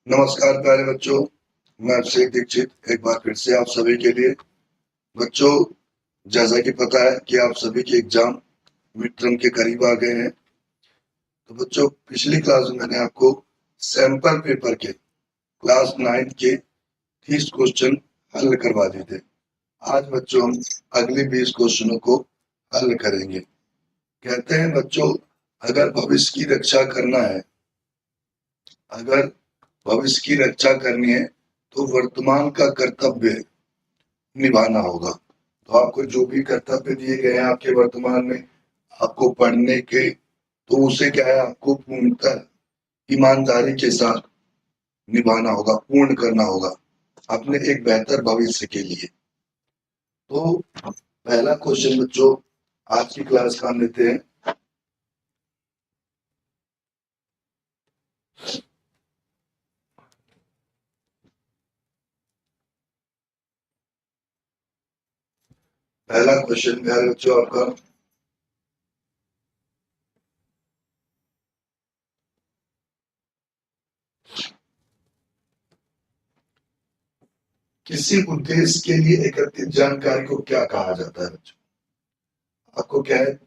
नमस्कार प्यारे बच्चों, मैं अभिषेक दीक्षित एक बार फिर से आप सभी के लिए। बच्चों, जैसा कि पता है कि आप सभी के एग्जाम मिड टर्म के करीब आ गए हैं, तो बच्चों पिछली क्लास में मैंने आपको सैंपल पेपर के क्लास 9 के 30 क्वेश्चन हल करवा दिए थे। आज बच्चों हम अगले 20 क्वेश्चनों को हल करेंगे। कहते हैं बच्चों, अगर भविष्य की रक्षा करना है, अगर भविष्य की रक्षा करनी है तो वर्तमान का कर्तव्य निभाना होगा। तो आपको जो भी कर्तव्य दिए गए हैं आपके वर्तमान में आपको पढ़ने के, तो उसे क्या है, आपको पूर्णतः ईमानदारी के साथ निभाना होगा, पूर्ण करना होगा अपने एक बेहतर भविष्य के लिए। तो पहला क्वेश्चन बच्चों आज की क्लास का हम लेते हैं। पहला क्वेश्चन है बच्चों आपका, किसी उद्देश्य के लिए एकत्रित जानकारी को क्या कहा जाता है बच्चों? आपको क्या है,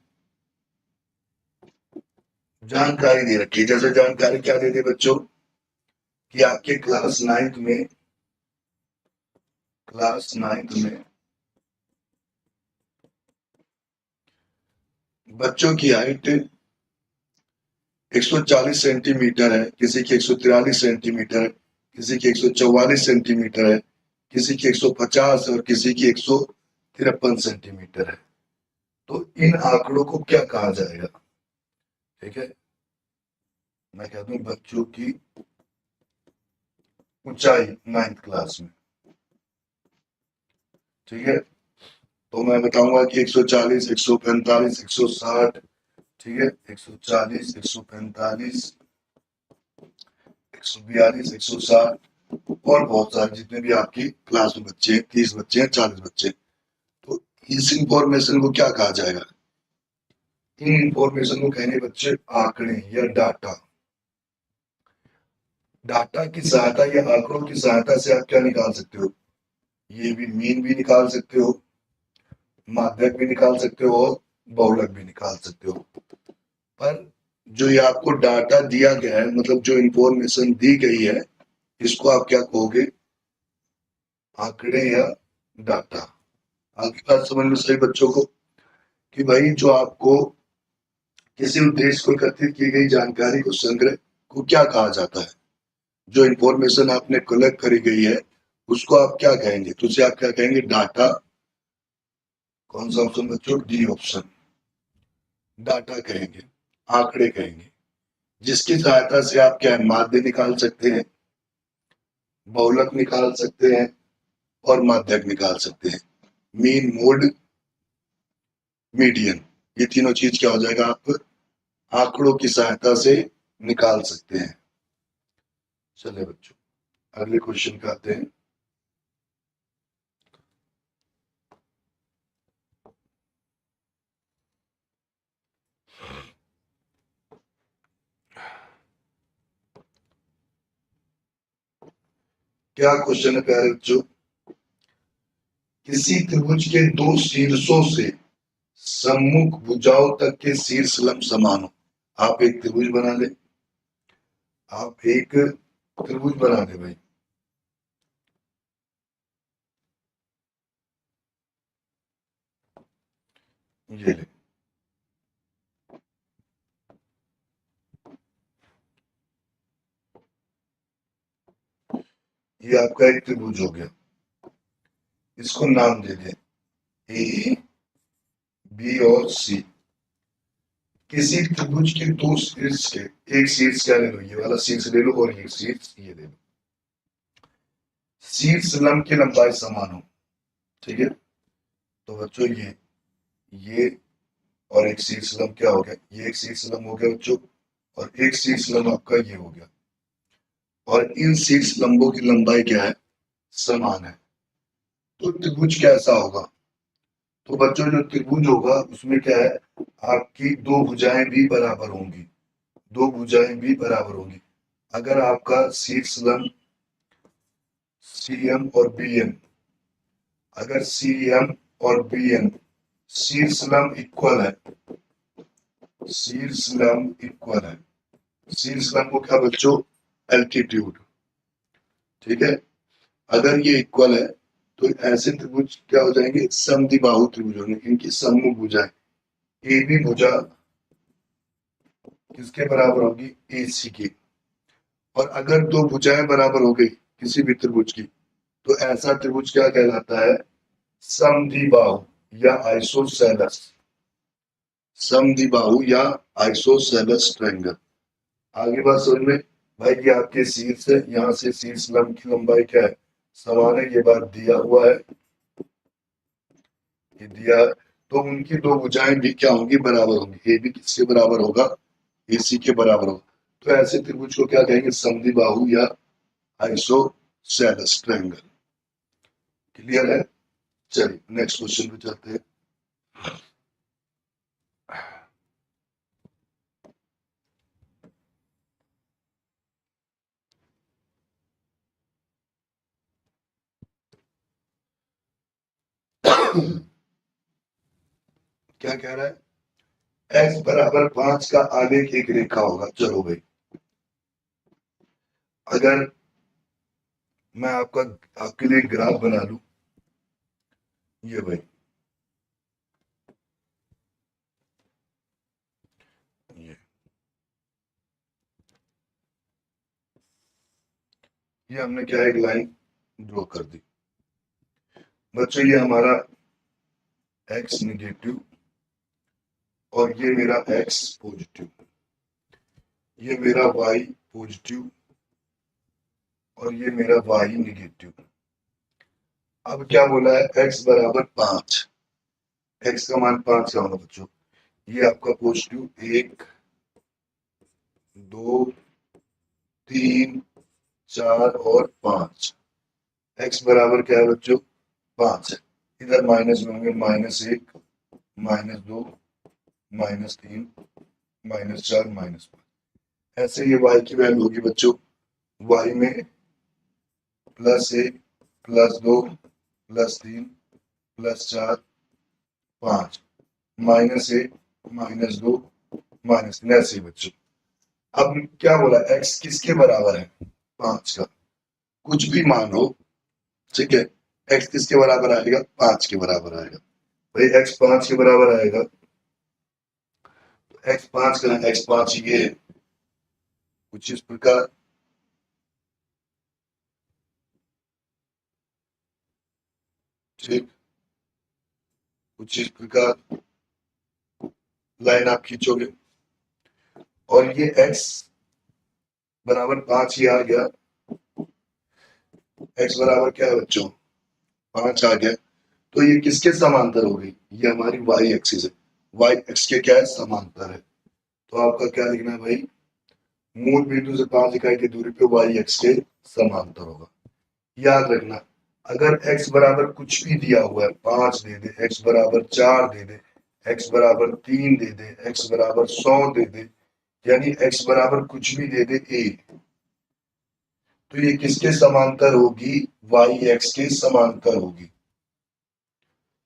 जानकारी दे रखी है। जैसे जानकारी क्या दे दी बच्चों कि आपके क्लास नाइन्थ में बच्चों की हाइट 140 सेंटीमीटर है, किसी की 143 सेंटीमीटर है, किसी की 144 सेंटीमीटर है, किसी की 150 और किसी की 153 सेंटीमीटर है। तो इन आंकड़ों को क्या कहा जाएगा? ठीक है, मैं कहता हूं बच्चों की ऊंचाई 9th क्लास में। ठीक है, तो मैं बताऊंगा कि 140, 145, 160, ठीक है, 140, 145, 142, 160 और बहुत सारे जितने भी आपकी क्लास में बच्चे हैं, 30 बच्चे हैं, 40 बच्चे हैं। तो इस इंफॉर्मेशन को क्या कहा जाएगा? इन इंफॉर्मेशन को कहेंगे बच्चे आंकड़े या डाटा। डाटा की सहायता या आंकड़ों की सहायता से आप क्या निकाल सकते हो? ये भी मीन भी निकाल सकते हो, माध्यक भी निकाल सकते हो और बहुलक भी निकाल सकते हो। पर जो ये आपको डाटा दिया गया है, मतलब जो इंफॉर्मेशन दी गई है, इसको आप क्या कहोगे? आंकड़े या डाटा। आपकी बात समझ में सही बच्चों को कि भाई जो आपको किसी उद्देश्य को एकत्रित की गई जानकारी को संग्रह को क्या कहा जाता है? जो इंफॉर्मेशन आपने कलेक्ट करी गई है उसको आप क्या कहेंगे? तो उसे आप क्या कहेंगे? डाटा। कौन सा ऑप्शन बच्चों? डी ऑप्शन, डाटा कहेंगे, आंकड़े कहेंगे, जिसकी सहायता से आप क्या है, माध्य निकाल सकते हैं, बहुलक निकाल सकते हैं और माध्यक निकाल सकते हैं। मीन, मोड, मीडियन, ये तीनों चीज क्या हो जाएगा, आप आंकड़ों की सहायता से निकाल सकते हैं। चलिए बच्चों अगले क्वेश्चन पे आते हैं। क्या क्वेश्चन है प्यारे बच्चों? किसी त्रिभुज के दो शीर्षों से सम्मुख भुजाओं तक के शीर्ष लंब समान हो। आप एक त्रिभुज बना ले, आप एक त्रिभुज बना ले भाई। ये ले, ये आपका एक त्रिभुज हो गया। इसको नाम दे दे ए, बी और सी। किसी त्रिभुज के दो शीर्ष के, एक शीर्ष क्या ले लो, ये वाला शीर्ष ले लो और ये शीर्ष ये ले लो। शीर्ष लंब की लंबाई समान हो। ठीक है, तो बच्चों ये और एक शीर्ष लंब क्या हो गया? ये एक शीर्ष लंब हो गया बच्चों, और एक शीर्ष लंब आपका ये हो गया। और इन शीर्ष लंबों की लंबाई क्या है? समान है। तो त्रिभुज कैसा होगा? तो बच्चों जो त्रिभुज होगा उसमें क्या है, आपकी दो भुजाएं भी बराबर होंगी, दो भुजाएं भी बराबर होंगी। अगर आपका शीर्ष लंब CM और BN, अगर CM और BN शीर्ष लंब इक्वल है, शीर्ष लंब इक्वल है, शीर्ष लंब को क्या बच्चों, एल्टीट्यूड, ठीक है। अगर ये इक्वल है तो ऐसे त्रिभुज क्या हो जाएंगे, समद्विबाहु त्रिभुज होंगे। इनकी सम्मुख भुजाएं, AB भुजा किसके बराबर होगी, AC की। और अगर दो भुजाएं बराबर हो गई किसी भी त्रिभुज की, तो ऐसा त्रिभुज क्या कहलाता है, समद्विबाहु या आइसोसेलेस, समद्विबाहु या आइसोसेलेस ट्रायंगल। आगे बात समझ में भाई, कि आपके शीर्ष है, यहाँ से शीर्ष लंब की लंबाई क्या है, समान है, ये बात दिया हुआ है, ये दिया। तो उनकी दो भुजाएं भी क्या होंगी, बराबर होंगी। ए भी किसके बराबर होगा, AC के बराबर होगा। तो ऐसे त्रिभुज को क्या कहेंगे, समद्विबाहु या आइसोसेलेस ट्रायंगल। क्लियर है। चलिए नेक्स्ट क्वेश्चन पे चलते हैं। क्या कह रहा है, x बराबर 5 का आलेख एक रेखा होगा। चलो भाई, अगर मैं आपके लिए ग्राफ बना लू, ये भाई, ये हमने क्या एक लाइन ड्रॉ कर दी बच्चों। ये हमारा x निगेटिव और ये मेरा x पॉजिटिव, ये मेरा y पॉजिटिव और ये मेरा y निगेटिव। अब क्या बोला है, x बराबर 5, x का मान 5 का होगा बच्चों। ये आपका पॉजिटिव 1 2 3 4 और 5, x बराबर क्या है बच्चों, 5 है। इधर माइनस में होंगे -1 -2 -3 -4 -5। ऐसे ये y की वैल्यू होगी बच्चों, y में +1 +2 +3 +4 5 -1 -2 -3, ऐसे बच्चों। अब क्या बोला, x किसके बराबर है, 5 का। कुछ भी मान हो, ठीक है, x किसके बराबर आएगा, 5 के बराबर आएगा। भाई x 5 के बराबर आएगा, तो x 5 का x 5 ये है, कुछ इस प्रकार। ठीक, कुछ इस प्रकार लाइन आप खींचोगे और ये x बराबर 5 ही आ गया। x बराबर क्या है बच्चों, 5 आ गया। तो ये किसके समांतर हो गई, ये हमारी y एक्सिस है, y एक्स के क्या है, समांतर है। तो आपका क्या लिखना है भाई, मूल बिंदु से 5 इकाई की दूरी पे y एक्स के समांतर होगा। याद रखना, अगर x बराबर कुछ भी दिया हुआ है, 5 दे दे, x बराबर 4 दे दे, x बराबर 3 दे दे, x बराबर 100 दे दे, यानी x बराबर कुछ भी दे दे a, तो ये किसके समांतर होगी, y एक्स के समांतर होगी।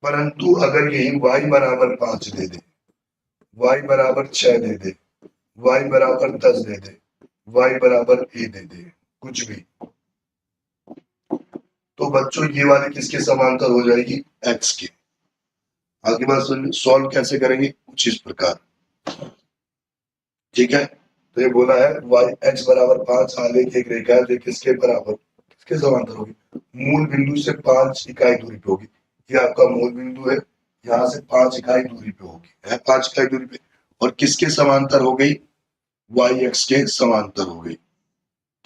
परंतु अगर यही y बराबर 5 दे दे, y बराबर 6 दे दे, y बराबर 10 दे दे, y बराबर a दे दे, कुछ भी, तो बच्चों ये वाली किसके समांतर हो जाएगी, x के। आगे बात सुन, सॉल्व कैसे करेंगे, कुछ इस प्रकार, ठीक है। तो ये बोला है y x बराबर 5 आलेख एक रेखा है, किसके बराबर, किसके समांतर होगी, मूल बिंदु से 5 इकाई दूरी पे होगी। ये आपका मूल बिंदु है, यहाँ से 5 इकाई दूरी पे होगी, है 5 इकाई दूरी पे, और किसके समांतर हो गई, y x के समांतर हो गई,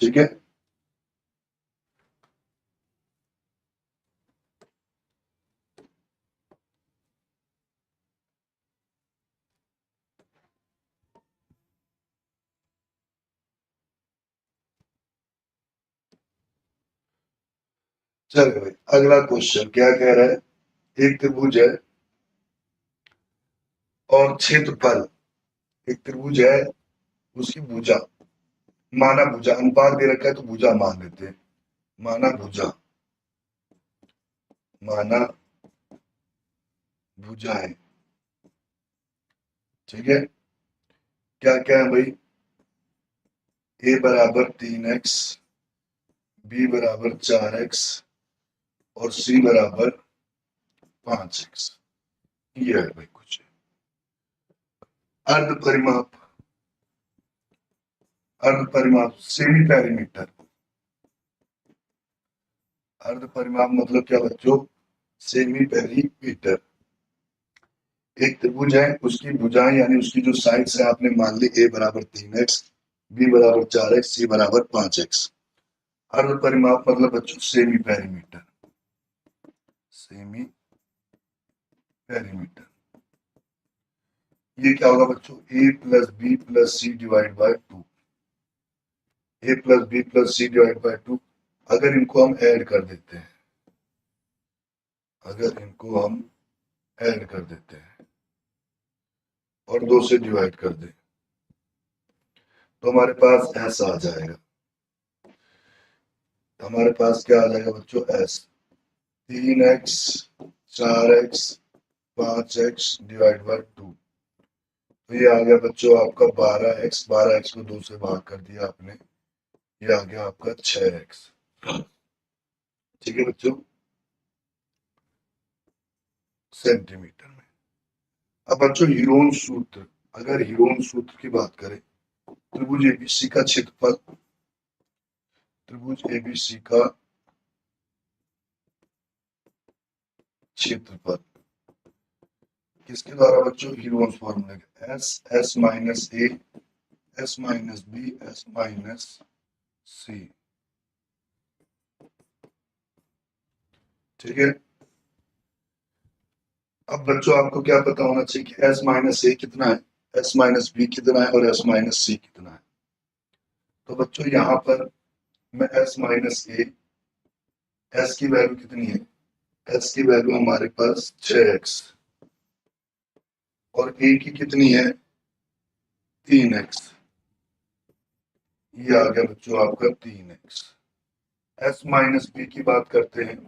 ठीक है। चलो भाई, अगला क्वेश्चन क्या कह रहा है, एक त्रिभुज है और क्षेत्रफल, एक त्रिभुज है, उसकी भुजा माना भुजा, अनुपात दे रखा है तो भुजा मान लेते हैं, माना भुजा, माना भुजा है, ठीक है। क्या क्या है भाई, a बराबर 3x, b बराबर 4x और c बराबर 5x, ये है भाई कुछ। अर्ध परिमाप, अर्ध परिमाप सेमी पेरीमीटर, अर्ध परिमाप मतलब क्या बच्चों, सेमी पेरीमीटर। एक त्रिभुज है, उसकी भुजाएं यानी उसकी जो साइड्स है आपने मान ली a बराबर 3x, b बराबर 4x, c बराबर 5x। अर्ध परिमाप मतलब बच्चों सेमी पेरीमीटर, सेमी पेरीमीटर। ये क्या होगा बच्चों, a plus B plus C divide by 2, a plus B plus C divide by 2। अगर इनको हम ऐड कर देते हैं, अगर इनको हम ऐड कर देते हैं और 2 से डिवाइड कर दें तो हमारे पास s आ जाएगा, हमारे पास क्या आ जाएगा बच्चों, s 3x 4x 5x divide by 2। तो ये आ गया बच्चों आपका 12x, 12x को 2 से भाग कर दिया आपने, ये आ गया आपका 6x, ठीक है बच्चों, सेंटीमीटर में। अब बच्चों हीरोन सूत्र, अगर हीरोन सूत्र की बात करें, त्रिभुज एबीसी का क्षेत्रफल, त्रिभुज एबीसी का क्षेत्रफल किसके द्वारा बच्चों, हीरोन्स फॉर्मूले, S S minus A, S minus B, S minus C, ठीक है। अब बच्चों आपको क्या पता होना चाहिए कि एस माइनस ए कितना है, एस माइनस बी कितना है और एस माइनस सी कितना है। तो बच्चों यहां पर मैं एस माइनस ए, एस की वैल्यू कितनी है, एस की वैल्यू हमारे पास 6x और ए की कितनी है 3x, ये आ गया बच्चों आपका 3x। एस माइनस बी की बात करते हैं,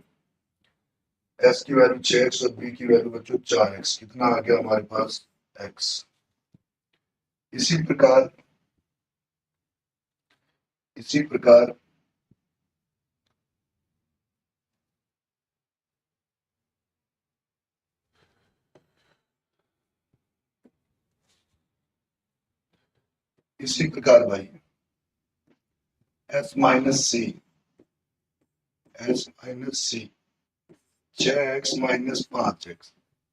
एस की वैल्यू 6x और बी की वैल्यू बच्चों 4x, कितना आ गया हमारे पास x। इसी प्रकार, इसी प्रकार इसी प्रकार भाई एस माइनस सी, एस माइनस सी 6x माइनस 5x,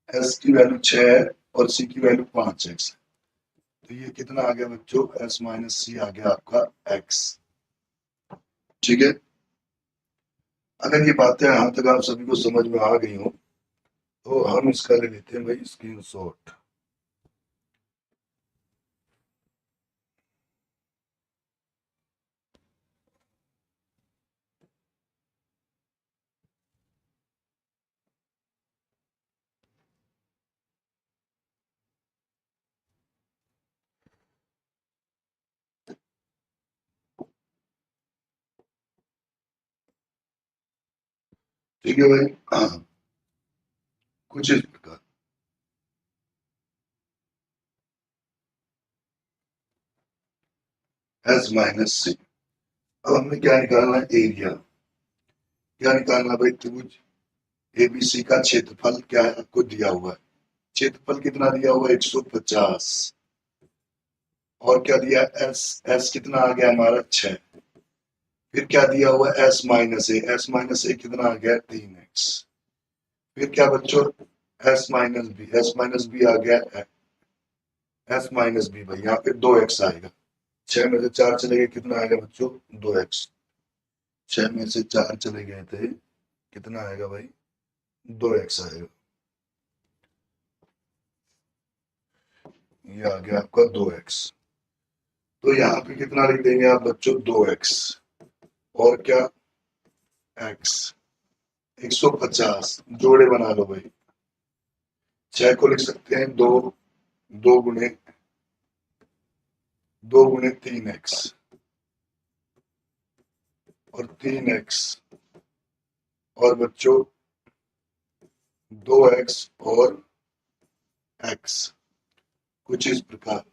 एस की वैल्यू 6 है और सी की वैल्यू 5x, तो ये कितना आ गया बच्चों, एस माइनस सी आ गया आपका x, ठीक है। अगर ये बातें यहां तक आप सभी को समझ में आ गई हो तो हम इसका ले लेते हैं भाई स्क्रीनशॉट। ठीक है भाई, हाँ कुछ इस प्रकार एस माइनस सी। अब हमें क्या निकालना है, एरिया। क्या निकालना भाई, त्रिभुज एबीसी का क्षेत्रफल क्या है आपको दिया हुआ है, क्षेत्रफल कितना दिया हुआ है 150, और क्या दिया एस, एस कितना आ गया हमारा 6, फिर क्या दिया हुआ S minus A, S minus A कितना आ गया 3x, फिर क्या बच्चों S minus B, S minus B आ गया एस माइनस बी, भाई यहाँ पे 2x आएगा, 6 में से 4 चले गए कितना आएगा बच्चों 2x, 6 में से 4 चले गए थे कितना आएगा भाई 2x आएगा, ये आ गया आपका 2x। तो यहाँ पे कितना लिख देंगे आप बच्चों 2x और क्या x, 150 जोड़े बना लो भाई, 6 को लिख सकते हैं 2, 2 गुणे 3x और 3x और बच्चों 2x और x कुछ इस प्रकार।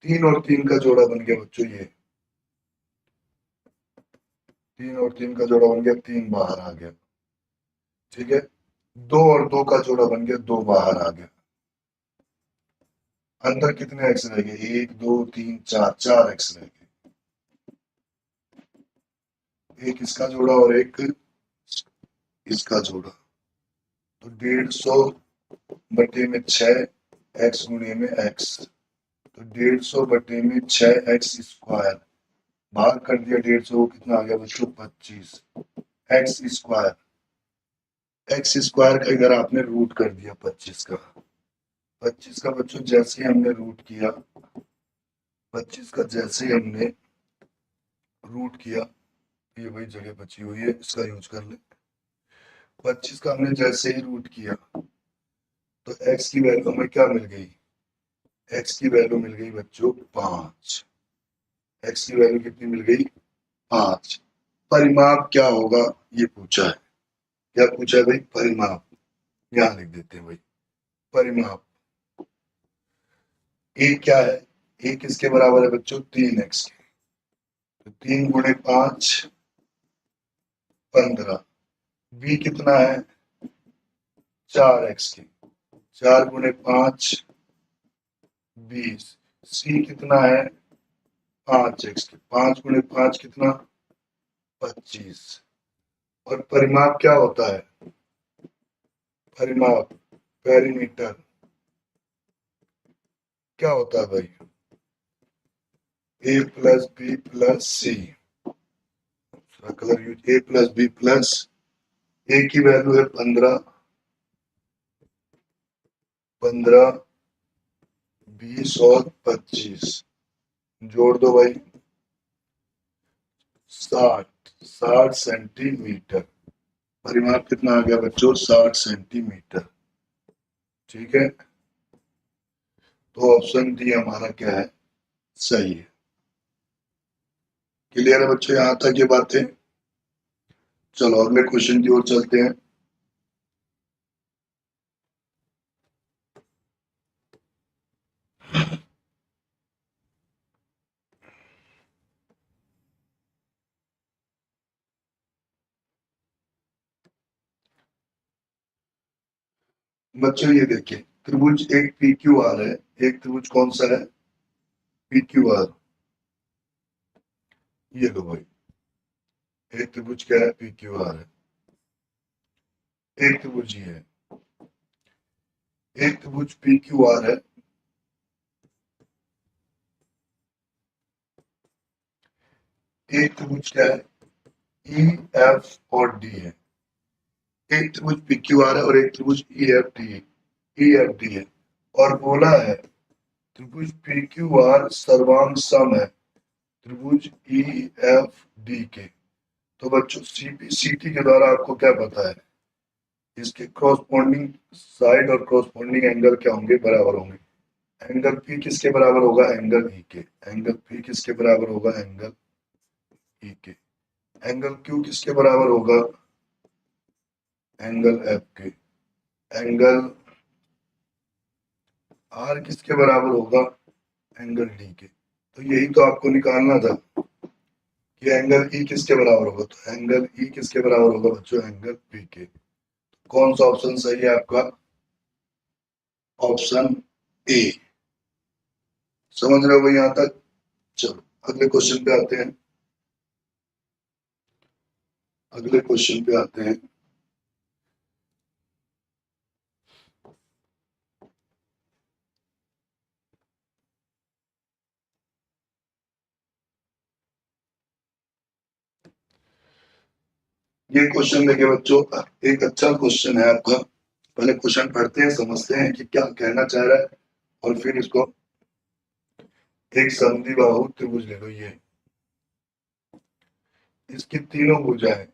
3 और 3 का जोड़ा बन गया बच्चों ये, 3 और 3 का जोड़ा बन गया, 3 बाहर आ गया। ठीक है, 2 और 2 का जोड़ा बन गया, 2 बाहर आ गया। अंदर कितने एक्स रह गए? 1 2 3 4, 4 एक्स रह गए। एक इसका जोड़ा और एक इसका जोड़ा, तो 150/6 एक्स गुणे में एक्स, तो 150/6 एक्स स्क्वायर। भाग कर दिया 150 को, कितना आ गया बच्चों? 25 एक्स स्क्वायर। एक्स स्क्वायर का इधर आपने रूट कर दिया 25 का। 25 का बच्चों जैसे ही हमने रूट किया, 25 का जैसे ही हमने रूट किया, ये वही जगह बची हुई है, इसका यूज कर ले। 25 का हमने जैसे ही रूट किया तो x की वैल्यू हमें क्या मिल गई? x की वैल्यू मिल गई बच्चों 5। x की वैल्यू कितनी मिल गई? 5। परिमाप क्या होगा ये पूछा है। क्या पूछा है भाई? परिमाप। यहां लिख देते हैं भाई, परिमाप। a क्या है? a किसके बराबर है बच्चों? 3x के। तो 3 गुणे 5 15। b कितना है? 4x के। 4 गुणे 5 20। c कितना है? 5x के। 5 गुणे 5 कितना? 25। और परिमाप क्या होता है? परिमाप, पेरीमीटर क्या होता है भाई? a plus B plus C. Colour use, a plus B plus, a की वैल्यू है 15, 20 और 25। जोड़ दो भाई, 60 सेंटीमीटर। परिमाप कितना आ गया बच्चों? 60 सेंटीमीटर। ठीक है, तो ऑप्शन डी हमारा क्या है? सही है। क्लियर है बच्चों यहां तक ये बातें? चलो अगले क्वेश्चन की ओर चलते हैं। बच्चों ये देखिए, त्रिभुज एक पी क्यू आर है। एक त्रिभुज कौन सा है? P Q R. ये लो भाई, एक त्रिभुज क्या है? पी क्यू आर है। एक त्रिभुज ये है, एक त्रिभुज पी क्यू आर है। एक त्रिभुज क्या है? ई एफ और डी है। एक त्रिभुज पी क्यू आर है और एक त्रिभुज ई एफ डी है, ई एफ डी है। और बोला है त्रिभुज पी क्यू आर सर्वांग सम है त्रिभुज ई एफ डी के। तो बच्चों सीपी के द्वारा आपको क्या पता है? इसके क्रॉसपोंडिंग साइड और क्रॉसपोंडिंग एंगल क्या होंगे? बराबर होंगे। एंगल पी किसके बराबर होगा? एंगल ई के। एंगल पी किसके बराबर होगा? एंगल ई के। एंगल क्यू किसके बराबर होगा? एंगल एफ के। एंगल आर किसके बराबर होगा? एंगल डी के। तो यही तो आपको निकालना था कि एंगल ई किसके बराबर होगा। तो एंगल ई किसके बराबर होगा बच्चों? एंगल पी के। कौन सा ऑप्शन सही है आपका? Option A. समझ रहे हो भाई यहां तक? चलो अगले क्वेश्चन पे आते हैं। अगले क्वेश्चन पे आते हैं। ये क्वेश्चन देखिए बच्चों, एक अच्छा क्वेश्चन है आपका। पहले क्वेश्चन पढ़ते हैं, समझते हैं कि क्या कहना चाह रहा है, और फिर इसको एक समद्विबाहु त्रिभुज ले लो। ये इसकी तीनों भुजाएं,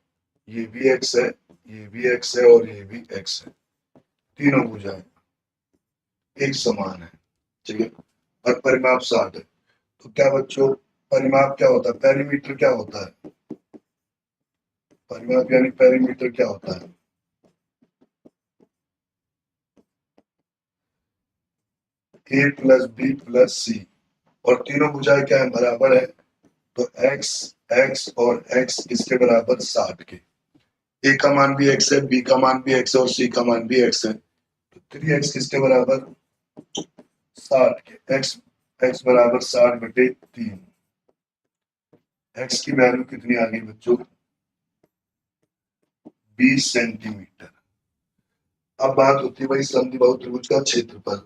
ये भी एक्स है, ये भी एक्स है और ये भी एक्स है। तीनों भुजाएं एक समान है। ठीक है, और परिमाप 60 है। तो क्या बच्चों परिमाप क्या होता है, पेरीमीटर क्या होता है, परिमाप यानी पेरीमीटर क्या होता है, ए प्लस बी प्लस सी, और तीनों भुजाएं क्या है, बराबर है, तो x x और x किसके बराबर, 60 के। ए का मान भी x है, बी का मान भी x है और सी का मान भी x है, तो 3x किसके बराबर, 60 के। x बराबर 60/3। x की वैल्यू कितनी आ गई बच्चों, 20 सेंटीमीटर। अब बात होती है भाई समद्विबाहु त्रिभुज का क्षेत्रफल,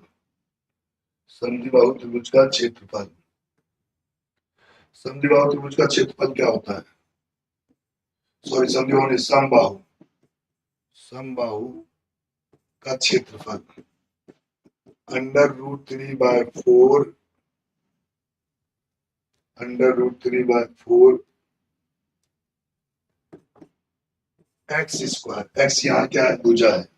समद्विबाहु त्रिभुज का क्षेत्रफल, समद्विबाहु त्रिभुज का क्षेत्रफल क्या होता है, सॉरी समद्विबाहु नहीं, समबाहु, समबाहु का क्षेत्रफल √3/4, √3/4 x², x यहाँ क्या है, भुजा है,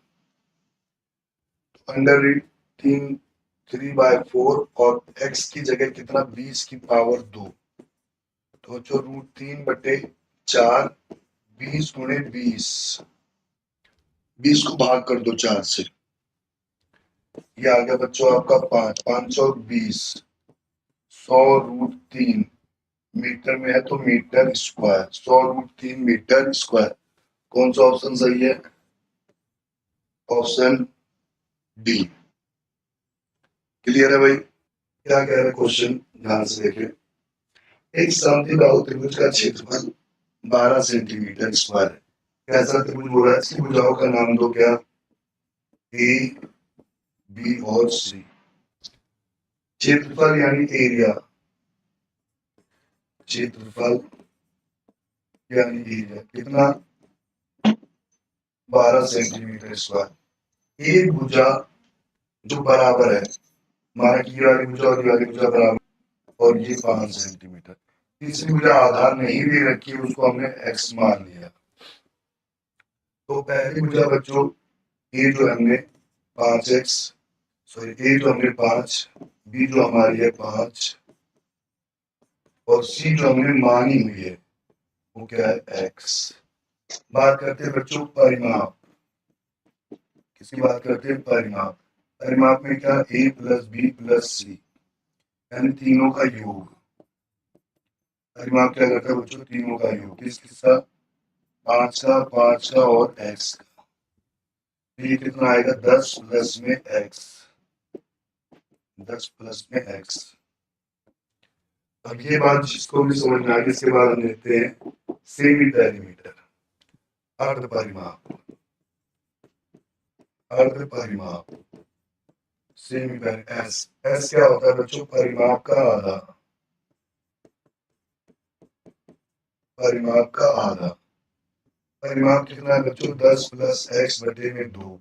√3/4 और x की जगह कितना, 20⁻², तो जो √3/4, 20 × 20, 20 को भाग कर दो 4 से, ये आ गया बच्चों आपका 5, 520, 100√3 मीटर में है तो मीटर स्क्वायर, 100√3 मीटर स्क्वायर। कौन सा ऑप्शन सही है, ऑप्शन डी। क्लियर है भाई, क्या कह रहे क्वेश्चन, ध्यान से देखें। एक समद्विबाहु त्रिभुज का क्षेत्रफल 12 सेंटीमीटर स्क्वायर है, कैसा त्रिभुज बोला है, इसकी भुजाओं का नाम दो, क्या, ए बी और सी। क्षेत्रफल यानी एरिया, क्षेत्रफल यानी एरिया कितना, 12 सेंटीमीटर स्क्वायर। एक भुजा जो बराबर है, माना कि ये वाली भुजा और ये वाली भुजा बराबर, और ये 5 सेंटीमीटर। तीसरी भुजा आधार नहीं दे रखी, उसको हमने x मान लिया। तो पहली भुजा बच्चों ए जो हमने 5x, सॉरी ए जो हमने 5, बी जो हमारी है 5 और सी जो हमने मानी हुई है वो क्या है, x। बात करते हैं बच्चों परिमाप, किसकी बात करते हैं, परिमाप। परिमाप में क्या, a प्लस बी प्लस सी यानी तीनों का योग। परिमाप क्या करता है बच्चों, तीनों का योग, किस किसका, 5 का, 5 का और x का। ये कितना आएगा, 10 प्लस में x, 10 प्लस में x। अब ये बात जिसको भी समझ में आ गई, इसके बाद हम देखते हैं सेमी पेरीमीटर, अर्ध परिमाप, अर्ध परिमाप, सेमी पेरीमीटर। एस क्या होता है बच्चों, परिमाप का आधा, परिमाप का आधा। परिमाप कितना है बच्चों, 10 प्लस x/2।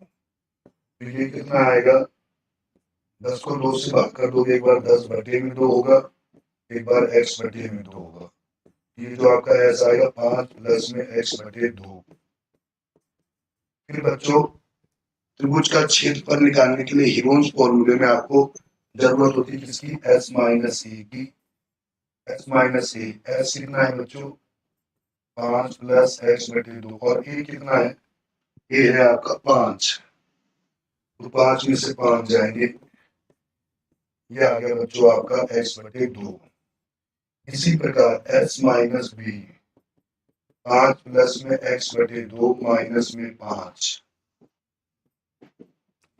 तो ये कितना आएगा, 10 को 2 से भाग कर दोगे, एक बार 10/2 होगा, एक बार x/2 होगा। ये जो आपका s आएगा 5 प्लस में x/2। फिर बच्चों त्रिभुज का क्षेत्रफल निकालने के लिए हीरोन्स फॉर्मूले में आपको जरूरत होती है किसकी, s माइनस ए की, s माइनस ए। s कितना है बच्चों, 5 प्लस x/2 और a कितना है, a है आपका 5, तो 5 में से 5 जाएंगे, ये आ गया बच्चों आपका x/2। इसी प्रकार s माइनस बी, 5 प्लस में x/2 माइनस में 5,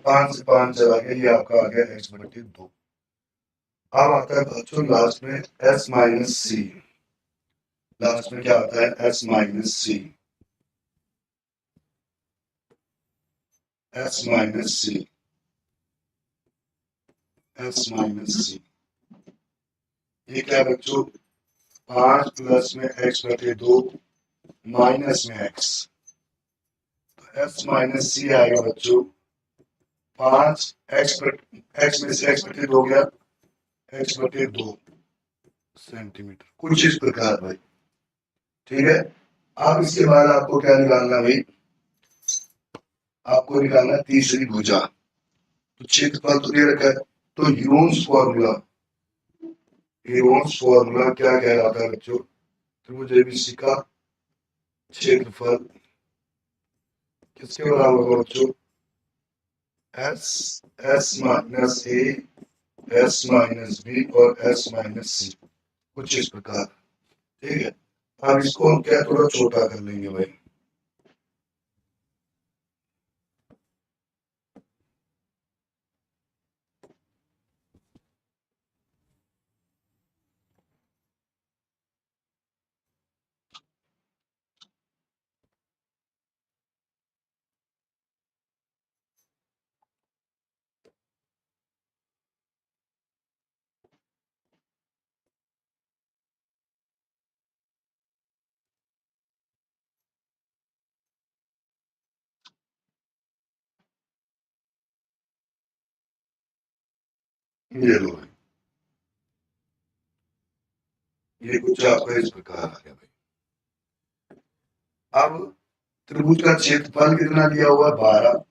5 से 5 चला गया, ये आपका आ गया x/2। अब आता है बच्चों लास्ट में s माइनस सी, लास्ट में क्या आता है, s माइनस सी, s माइनस सी, s माइनस सी। ये क्या बच्चों, 5 प्लस में x/2 माइनस में x, तो s माइनस सी आएगा बच्चों 5 x में से x/2 हो गया, x/2 सेंटीमीटर, कुछ इस प्रकार भाई, ठीक है। अब इसके बाद आपको क्या निकालना भाई, आपको निकालना तीसरी भुजा। तो क्षेत्रफल तो दे रखा है, तो ह्यूमन्स फॉर्मूला, हेरोन्स फॉर्मूला क्या कह रहा था बच्चों? त्रिभुज एबीसी का क्षेत्रफल किसके बराबर होगा बच्चों? S minus A, S minus B और एस माइनस सी, कुछ इस प्रकार। ठीक है, अब इसको हम क्या थोड़ा छोटा कर लेंगे भाई। ये लो भाई, ये कुछ आपका इस प्रकार आ गया भाई। अब त्रिभुज का क्षेत्रफल कितना दिया हुआ? 12।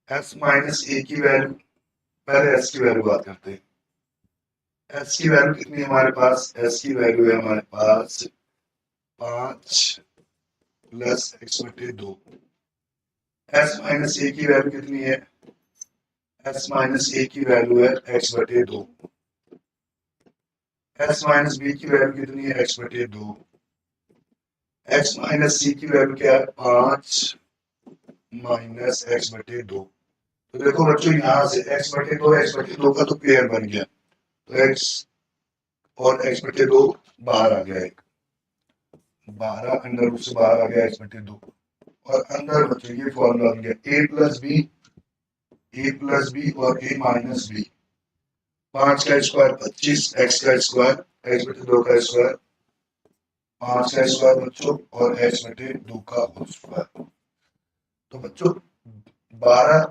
एस माइनस ए की वैल्यू, पहले एस की वैल्यू बात करते हैं। एस की वैल्यू कितनी है हमारे पास? एस की वैल्यू है हमारे पास 5 प्लस एक्स बटे 2। एस माइनस ए की वैल्यू कितनी है? एस माइनस ए की वैल्यू है एक्स बटे 2। एस माइनस बी की वैल्यू कितनी है? एक्स बटे 2। एक्स माइनस सी की वैल्यू क्या है? 5 माइनस एक्स बटे 2। तो देखो बच्चों, यहां से एक्स बटे 2 एक्स बटे 2 का तो पेयर बन गया, तो एक्स और एक्स बटे 2 बाहर आ गया, एक 12 अंडर रूट से बाहर आ गया एक्स बटे 2। और अंदर बच्चों ये फॉर्मूला बन गया ए प्लस बी, ए प्लस बी और ए माइनस बी। 5 का स्क्वायर 25, एक्स का स्क्वायर एक्स बटे 2 का स्क्वायर 5 का स्क्वायर बच्चों और एक्स बटे 2 का होल स्क्वायर। तो बच्चों 12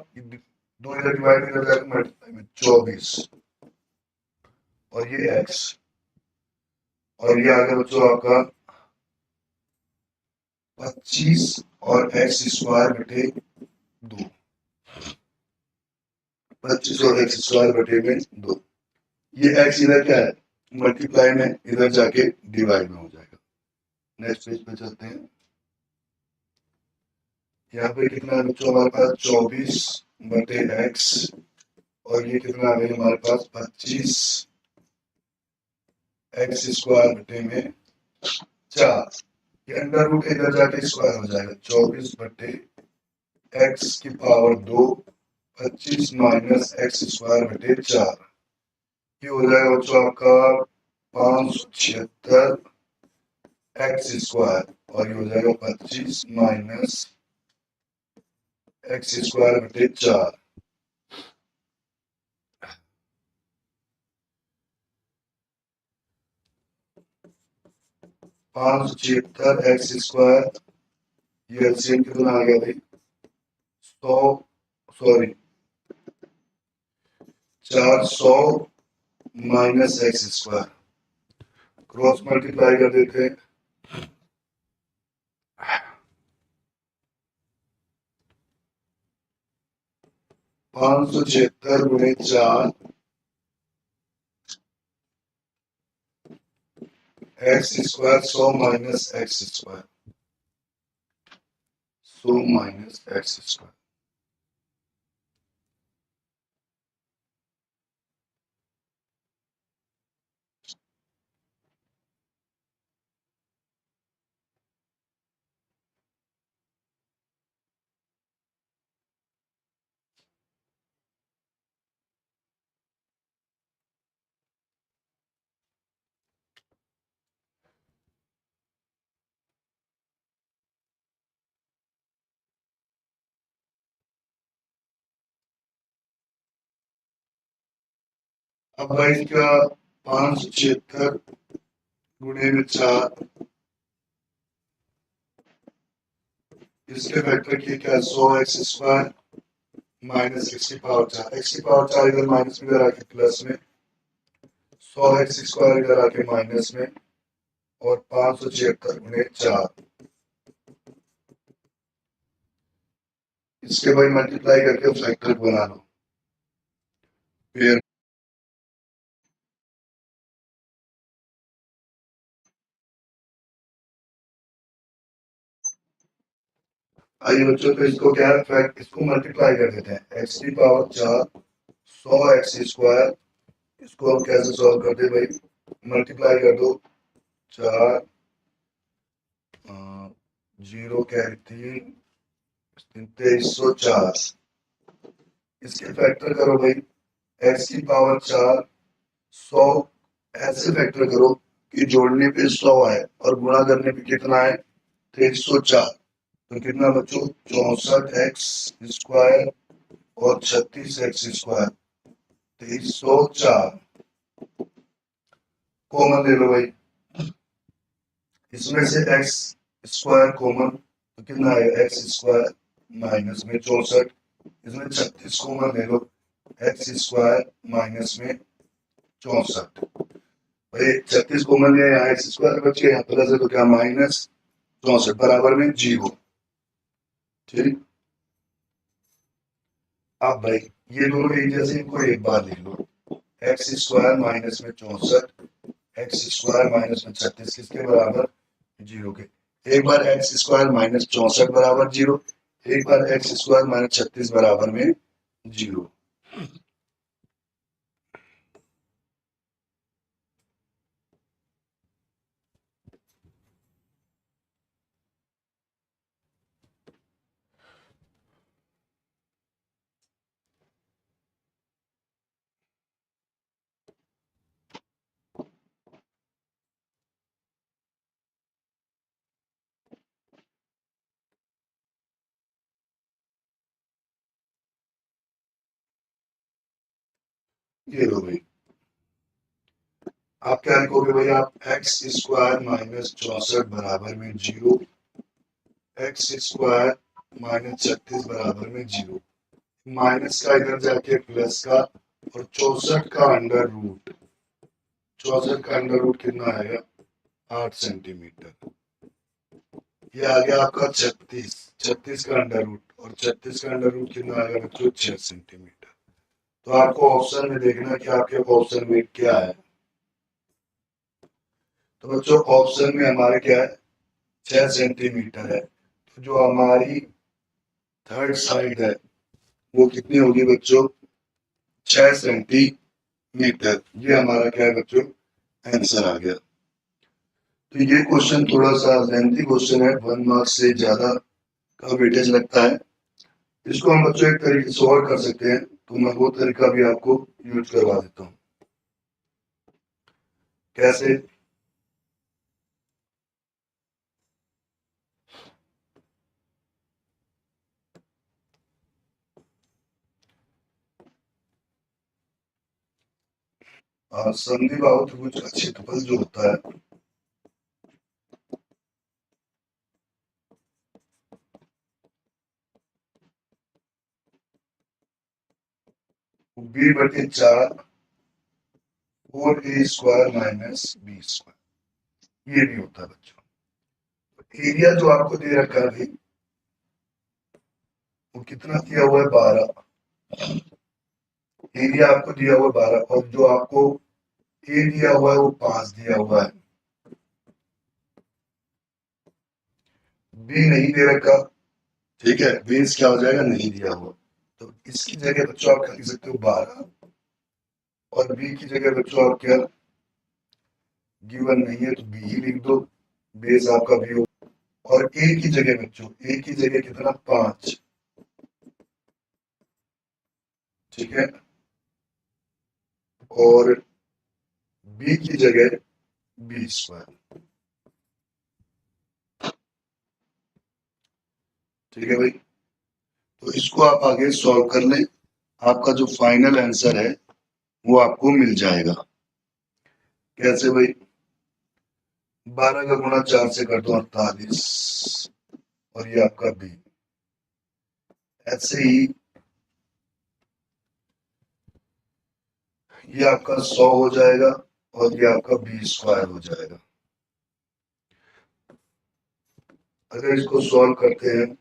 दो इधर डिवाइड इधर जाकर मल्टीप्लाई में 24 और ये एक्स और ये आ गया बच्चों आपका 25 और एक्स स्क्वायर बटे 2। 25 और एक्स स्क्वायर बटे में 2। ये एक्स इधर क्या है? मल्टीप्लाई में, इधर जाके डिवाइड में हो जाएगा। नेक्स्ट पेज पे चलते हैं। यहाँ पे कितना है बच्चों हमारे पास? 24 बटे एक्स और ये कितना आ गया हमारे पास? 25 एक्स स्क्वायर बटे में 4। ये अंडर रूट इधर जाके स्क्वायर हो जाएगा। 24 बटे एक्स की पावर 2 25 माइनस एक्स स्क्वायर बटे 4। ये हो जाएगा बच्चों आपका 576 एक्स स्क्वायर और ये हो जाएगा 25 माइनस एक्स स्क्वायर बटे 4। 576 एक्स स्क्वायर, ये एलसीएम कितना आ गया भाई? 100, sorry 400 minus x square, cross multiply कर देते हैं। 576 गुणे 4 x square 100 minus x square, 100 minus x square. अब भाई इसका 576 गुणे में 4, इसके फैक्टर की क्या? 100 एक्स स्क्वायर माइनस एक्स की पावर 4, एक्स की पावर 4 इधर माइनस में, इधर आके प्लस में, 100 एक्स स्क्वायर इधर आके माइनस में और 576 गुणे 4, इसके भाई मल्टीप्लाई करके फैक्टर बना लो। फिर आइए बच्चों, तो इसको क्या है, फैक्ट इसको मल्टीप्लाई कर देते हैं। एक्स की पावर 4 100x², इसको हम कैसे सॉल्व करते हैं भाई, मल्टीप्लाई कर दो 4 0 कैरी 3 2304, इसके फैक्टर करो भाई। एक्स की पावर 4 100 ऐसे फैक्टर करो कि जोड़ने पे 100 है और गुणा करने पे कितना है 304। तो कितना बच्चों 64x² और 36x², 304 कॉमन ले लो भाई। इसमें से x² कॉमन, तो कितना आएगा x² माइनस में 64, इसमें 36 कॉमन ले लो, x² माइनस में 64। भाई 36 कॉमन लिया, यहाँ x² बच गया, यहाँ प्लस है तो क्या माइनस 64 बराबर में 0। ठीक, अब भाई ये दोनों एक जैसे, इनको एक बार लिख लो, x² माइनस में 64 x² माइनस में 36 किसके बराबर 0 के। एक बार x² माइनस 64 बराबर 0, एक बार x² माइनस 36 बराबर में 0। ये लो भाई, आप क्या लिखोगे भाई, आप x² माइनस 64 बराबर में 0, x² माइनस 36 बराबर में 0, माइनस का इधर जाके प्लस का, और 64 का अंडर रूट, 64 का अंडर रूट कितना आएगा 8 सेंटीमीटर। ये आ गया आपका 36, 36 का अंडर रूट, और 36 का अंडर रूट कितना आएगा बच्चों 6 सेंटीमीटर। तो आपको ऑप्शन में देखना कि आपके ऑप्शन में क्या है। तो बच्चों ऑप्शन में हमारे क्या है 6 सेंटीमीटर है, तो जो हमारी थर्ड साइड है वो कितनी होगी बच्चों 6 सेंटीमीटर। ये हमारा क्या है बच्चों आंसर आ गया। तो ये क्वेश्चन थोड़ा सा लेंथी क्वेश्चन है, 1 मार्क्स से ज्यादा का वेटेज लगता है। इसको हम बच्चों एक तरीके से और कर सकते हैं, तो मैं वो तरीका भी आपको यूज करवा देता हूँ। कैसे, संधि बाहु त्रिभुज का क्षेत्रफल जो होता है b/4 4a² माइनस b², ये भी होता है बच्चों। एरिया जो आपको दे रखा है भाई वो कितना दिया हुआ है 12, एरिया आपको दिया हुआ है 12, और जो आपको ए दिया हुआ है वो 5 दिया हुआ है, बी नहीं दे रखा। ठीक है, बेस क्या हो जाएगा नहीं दिया हुआ, तो इसकी जगह बच्चों आप क्या लिख सकते हो 12, और बी की जगह बच्चों आप क्या गिवन नहीं है तो बी ही लिख दो, बेस आपका बी हो। और ए की जगह बच्चों, ए की जगह कितना 5, ठीक है, और बी की जगह b², ठीक है भाई। तो इसको आप आगे सॉल्व कर लें, आपका जो फाइनल आंसर है वो आपको मिल जाएगा। कैसे भाई, 12 का गुणा 4 से कर दो 48, और ये आपका बी, ऐसे ही ये आपका 100 हो जाएगा, और ये आपका b² हो जाएगा। अगर इसको सॉल्व करते हैं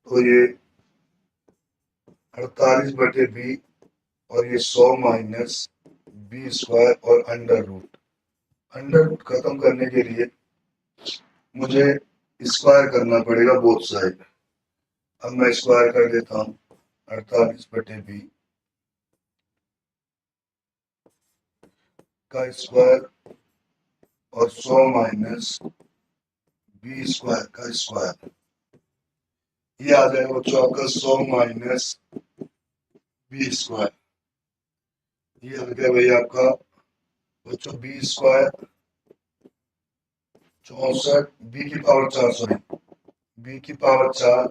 तो ये 48/b, और ये 100 माइनस b² और अंडर रूट। अंडर रूट खत्म करने के लिए मुझे स्क्वायर करना पड़ेगा बोथ साइड। अब मैं स्क्वायर कर देता हूं 48/20 का स्क्वायर और 100 माइनस बी स्क्वायर का स्क्वायर। ये आ जाएगा बच्चों आपका 100 माइनस बी स्क्वायर। ये आ गया भाई आपका बच्चों बी स्क्वायर 64 बी की पावर 4 सॉरी बी की power 4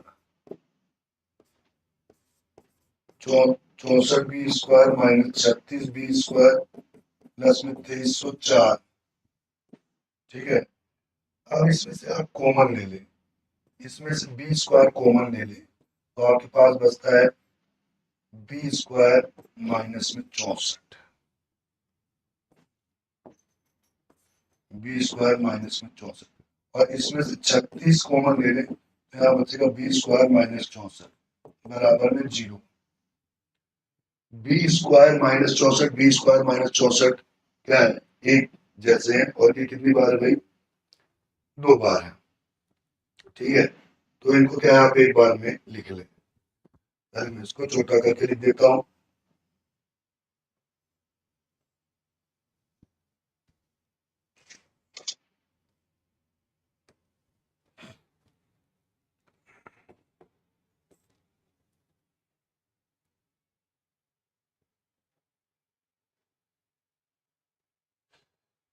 64 B square minus 36 B square plus में 2304। ठीक है, अब इसमें से आप कॉमन ले लें, इसमें से बी स्क्वायर कॉमन ले लें तो आपके पास बचता है बी स्क्वायर माइनस में 64 बी स्क्वायर माइनस में 64 और इसमें से 36 कॉमन ले लें तो यहाँ बचेगा बी स्क्वायर माइनस 64 बराबर में 0। B square minus 64 B square minus 64 क्या है, एक जैसे हैं और ये कितनी बार है भाई, 2 बार है। ठीक है, तो इनको क्या है आप एक बार में लिख लें। पहले मैं इसको छोटा करके लिख देता हूं।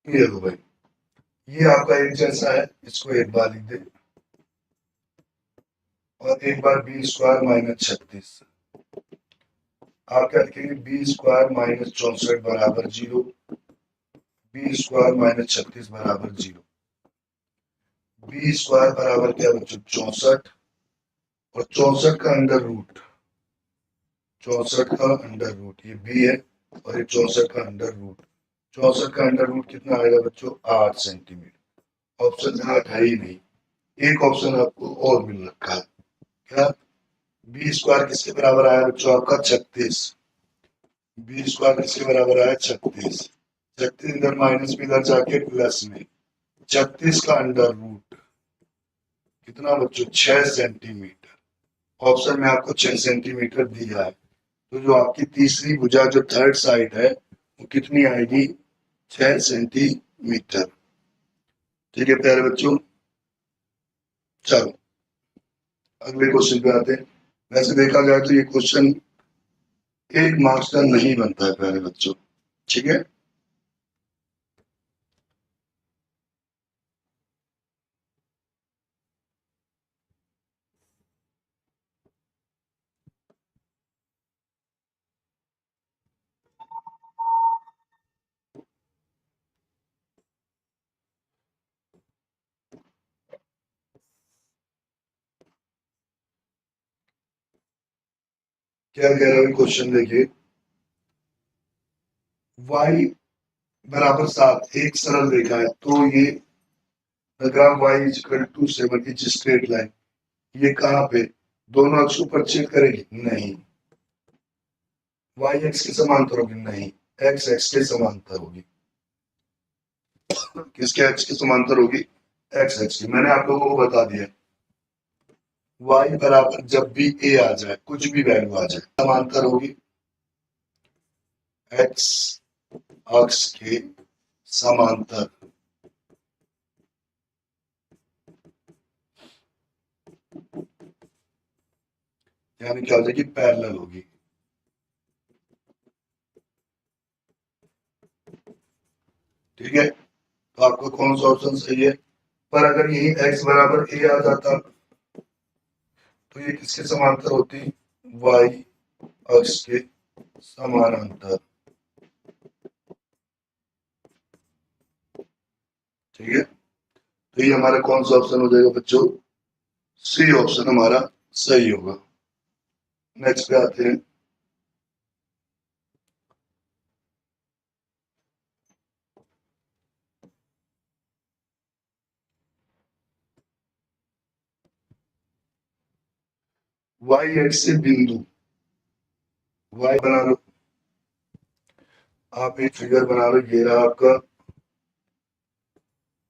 ये लो भाई, ये आपका एक जैसा है, इसको एक बार लिख दे और एक बार बी स्क्वायर माइनस 36। आप क्या लिखेंगे, बी स्क्वायर माइनस 64 बराबर 0, बी स्क्वायर माइनस 36 बराबर 0। बी स्क्वायर बराबर क्या बच्चों 64 और 64 का अंडर रूट 64 का अंडर रूट ये बी है और ये 64 का अंडर रूट 64 का अंडर रूट कितना आएगा बच्चों 8 सेंटीमीटर। ऑप्शन में 8 है ही नहीं, एक ऑप्शन आपको और मिल रखा है क्या, बी स्क्वायर किसके बराबर आया बच्चों आपका 36। बी स्क्वायर किसके बराबर आया 36, 36 इधर माइनस में इधर जाके प्लस में 36 का अंडर रूट कितना बच्चों 6 सेंटीमीटर। ऑप्शन में आपको 6 सेंटीमीटर दिया है, तो जो आपकी तीसरी भुजा जो थर्ड साइड है वो कितनी आएगी 6 सेंटीमीटर। ठीक है प्यारे बच्चों, चलो अगले क्वेश्चन पे आते हैं। वैसे देखा जाए तो ये क्वेश्चन एक मार्क्स का नहीं बनता है प्यारे बच्चों। ठीक है, क्या कह रहा है क्वेश्चन देखिए, y बराबर 7 एक सरल रेखा है, तो ये graph y is equal to 7 is straight line, ये कहाँ पे दोनों अक्ष पर छेद करेगी, नहीं। y x के समांतर होगी, नहीं। x x के समांतर होगी, किसके x के समांतर होगी, x x की। मैंने आप लोगों को बता दिया y बराबर जब भी a आ जाए, कुछ भी वैल्यू आ जाए, समांतर होगी x अक्ष के समांतर। यानी क्या हो जाएगी, पैरेलल होगी। ठीक है, तो आपका कौन सा ऑप्शन सही है, पर अगर यही x बराबर a आ जाता तो ये किसके समांतर होती, y अक्ष के समानांतर। ठीक है, तो ये हमारा कौन सा ऑप्शन हो जाएगा बच्चों, सी ऑप्शन हमारा सही होगा। नेक्स्ट पे आते हैं, y एक्स से बिंदु y बना लो, आप एक फिगर बना लो, ये रहा आपका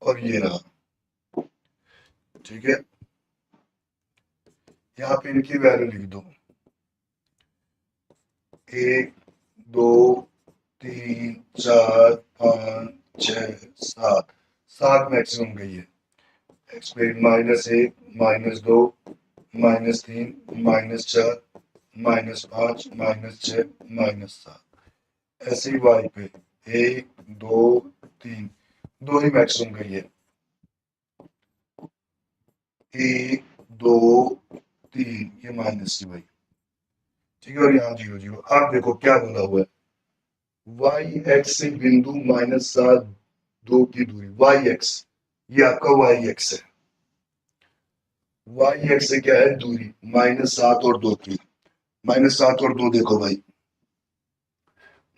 और ये रहा। ठीक है, यहाँ पे इनकी वैल्यू लिख दो, 1 2 3 4 5 6 7, 7 मैक्सिमम गई है। एक्स पे -1 -2 -3 -4 -5 -6 -7, ऐसे ही वाई पे 1 2 3, 2 ही मैक्सिमम गई है, 1 2 3, ये माइनस की भाई, ठीक है, और यहाँ 0 0। आप देखो क्या बोला हुआ है, वाई एक्स से बिंदु -7 2 की दूरी, वाई एक्स, ये आपका वाई एक्स है, वाई एक्स से क्या है दूरी, -7 और 2 की, -7 और 2 देखो भाई,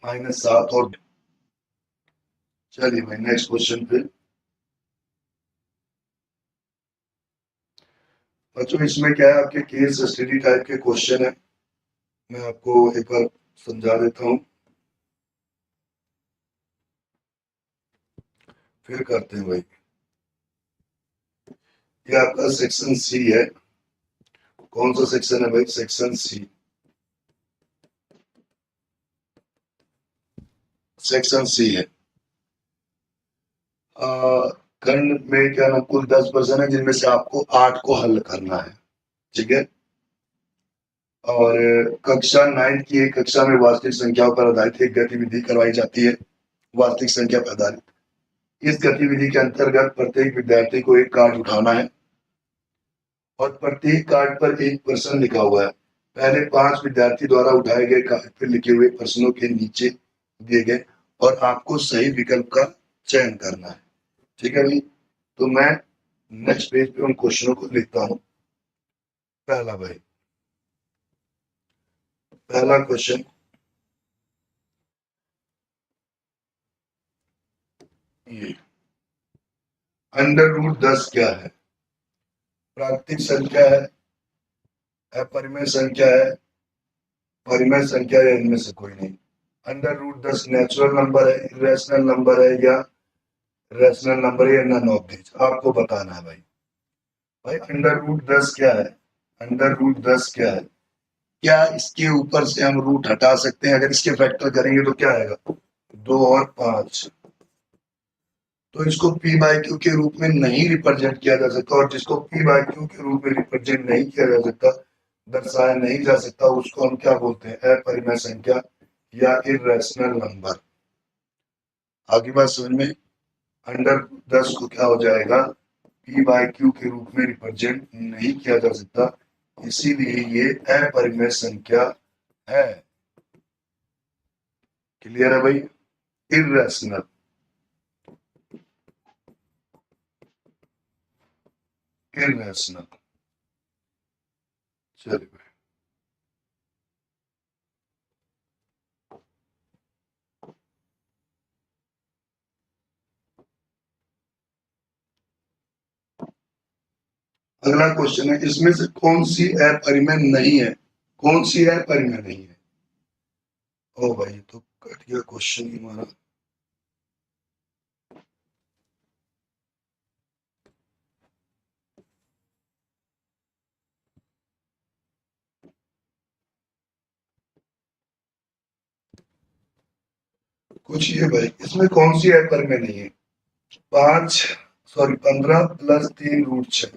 -7 और, चलिए भाई नेक्स्ट क्वेश्चन पे। बच्चों इसमें क्या है, आपके केस स्टडी टाइप के क्वेश्चन है, मैं आपको एक बार समझा देता हूँ, फिर करते हैं भाई। ये आपका सेक्शन सी है, कौन सा सेक्शन है भाई, सेक्शन सी, सेक्शन सी है। खंड में क्या ना कुल 10 प्रश्न है, जिनमें से आपको 8 को हल करना है, ठीक है। और कक्षा 9 की एक कक्षा में वास्तविक संख्याओं पर आधारित एक गतिविधि करवाई जाती है, वास्तविक संख्या पर आधारित। इस गतिविधि के अंतर्गत प्रत्येक विद्यार्थी को एक कार्ड उठाना है और प्रत्येक कार्ड पर एक प्रश्न लिखा हुआ है। पहले 5 विद्यार्थी द्वारा उठाए गए कार्ड पर लिखे हुए प्रश्नों के नीचे दिए गए और आपको सही विकल्प का चयन करना है, ठीक है भाई। तो मैं नेक्स्ट पेज पे उन क्वेश्चनों को लिखता हूँ। पहला भाई, पहला क्वेश्चन, ये √10 क्या है, प्राकृतिक संख्या है, अपरिमेय संख्या है, परिमेय संख्या है, इनमें से कोई नहीं। √10 नेचुरल नंबर है, इरेशनल नंबर है, या रैशनल नंबर है, या नन ऑफ दीज, आपको बताना है भाई। भाई √10 क्या है, √10 क्या है, क्या इसके ऊपर से हम रूट हटा सकते हैं, अगर इसके फैक्टर करेंगे तो क्या आएगा, 2 और 5। तो इसको p बाई क्यू के रूप में नहीं रिप्रेजेंट किया जा सकता, और जिसको p बाई क्यू के रूप में रिप्रेजेंट नहीं किया जा सकता, दर्शाया नहीं जा सकता, उसको हम क्या बोलते हैं, अपरिमेय संख्या या इरेशनल नंबर। आगे बात समझ में, √10 को क्या हो जाएगा, p बाई क्यू के रूप में रिप्रेजेंट नहीं किया जा सकता, इसीलिए ये अपरिमेय संख्या है। क्लियर है भाई, इरेशनल, इरेशनल। चलिए भाई, अगला क्वेश्चन है, इसमें से कौन सी अपरिमेय नहीं है, कौन सी अपरिमेय नहीं है। ओ भाई तो कट गया क्वेश्चन ही हमारा। कुछ ये भाई, इसमें कौन सी अपरिमेय नहीं है, 15 + 3√6,